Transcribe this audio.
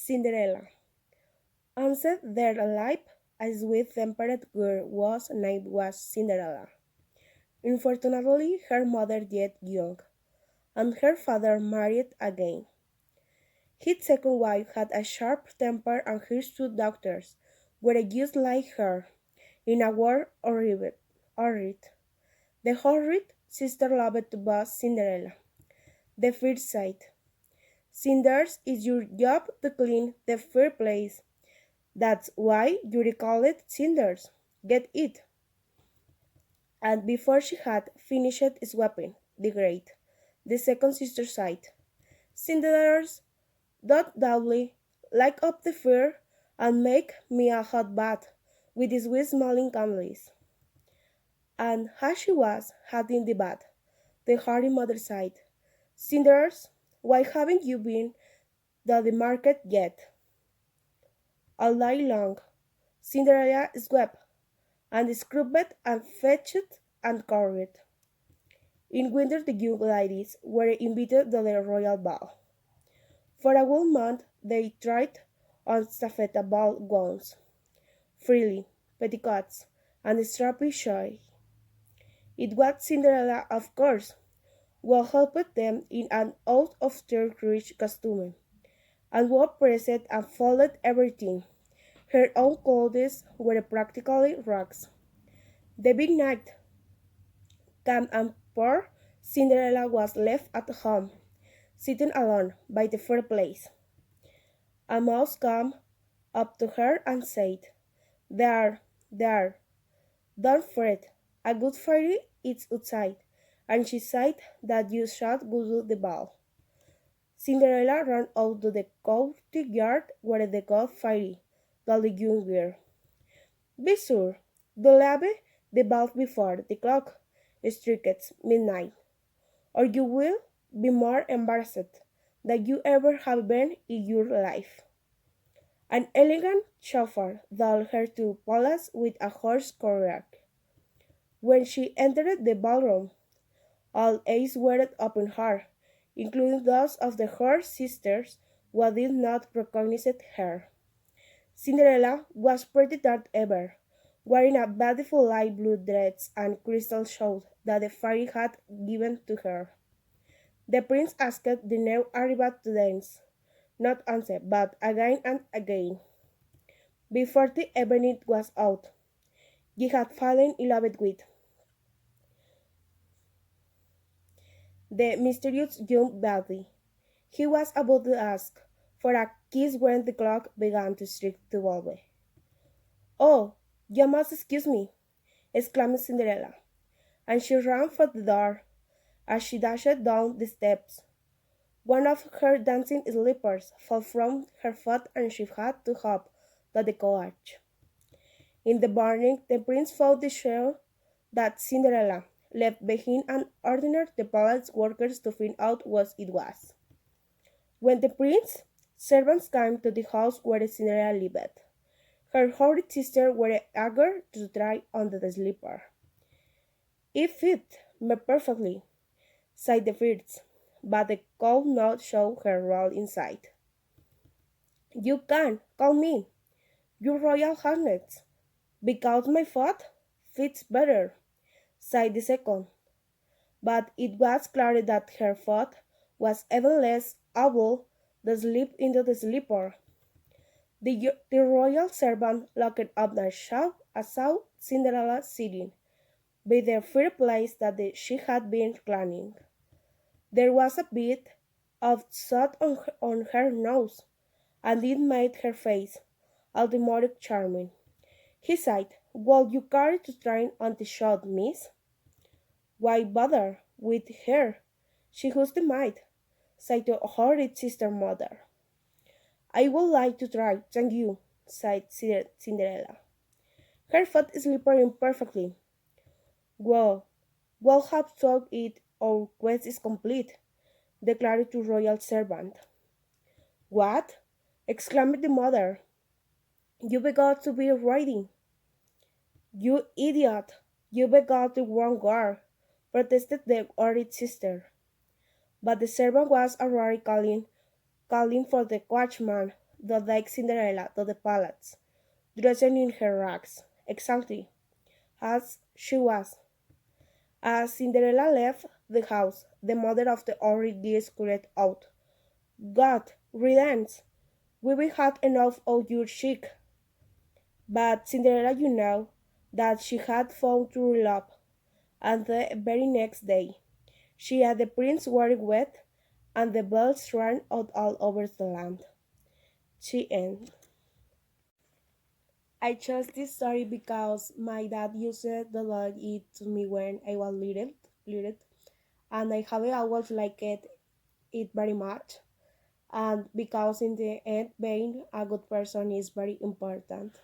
Cinderella. Once there lived a sweet-tempered girl whose name was Cinderella. Unfortunately, her mother died young, and her father married again. His second wife had a sharp temper, and his two daughters were just like her. In a word, horrid. The horrid sister loved to boss Cinderella. The first sight. Cinders is your job to clean the fireplace. That's why you call it cinders. Get it. And before she had finished sweeping the grate, the second sister sighed. Cinders, don't doubly light up the fire and make me a hot bath with these sweet smelling candles. And as she was having the bath, the hardy mother sighed, Cinders, why haven't you been to the market yet? All day long, Cinderella swept and scrubbed and fetched and carried. In winter the young ladies were invited to the royal ball. For a whole month they tried on taffeta ball gowns, frilly petticoats, and strappy shoes. It was Cinderella, of course, who helped them in an out of rich costume, and who pressed and folded everything. Her own clothes were practically rags. The big night came and poor Cinderella was left at home, sitting alone by the fireplace. A mouse came up to her and said, There, there, don't fret, a good fairy is outside, and she said that you should go to the ball. Cinderella ran out to the courtyard where the good fairy told the young girl, Be sure, to leave the ball before the clock strikes midnight, or you will be more embarrassed than you ever have been in your life. An elegant chauffeur told her to palace with a horse carriage. When she entered the ballroom, all eyes were upon her, including those of the her sisters who did not recognize her. Cinderella was pretty dark ever, wearing a beautiful light blue dress and crystal shoes that the fairy had given to her. The prince asked the new arrival to dance, not once, but again and again. Before the evening was out, he had fallen in love with the mysterious young beauty. He was about to ask for a kiss when the clock began to strike 12. Oh, you must excuse me, exclaimed Cinderella, and she ran for the door. As she dashed down the steps, one of her dancing slippers fell from her foot and she had to hop to the couch. In the morning, the prince found the shell that Cinderella left behind and ordered the palace workers to find out what it was. When the prince's servants came to the house where Cinderella lived, her horrid sisters were eager to try on the slipper. It fit me perfectly, said the first, but they could not show her roll inside. You can call me, your royal highness, because my foot fits better, said the second, but it was clear that her foot was even less able to slip into the slipper. The royal servant looked up and saw Cinderella sitting by the fireplace that she had been cleaning. There was a bit of soot on her nose, and it made her face all the more charming. He said, Will you care to try on the shot, miss? Why bother with her? She was the maid, said the horrid sister mother. I would like to try, thank you, said Cinderella. Her foot is slipping perfectly. Well, we'll have to it, our quest is complete, declared the royal servant. What? Exclaimed the mother. You've got to be riding. You idiot! You've got the wrong girl, protested the horrid sister. But the servant was already calling for the watchman, the like Cinderella to the palace, dressed in her rags, exactly as she was. As Cinderella left the house, the mother of the orange geese cried out, God, relent! We've had enough of your chic. But Cinderella, that she had found true love, and the very next day she had the prince wearing wet, and the bells rang out all over the land. She end. I chose this story because my dad used to tell it to me when I was little, and I have always liked it very much. And because in the end, being a good person is very important.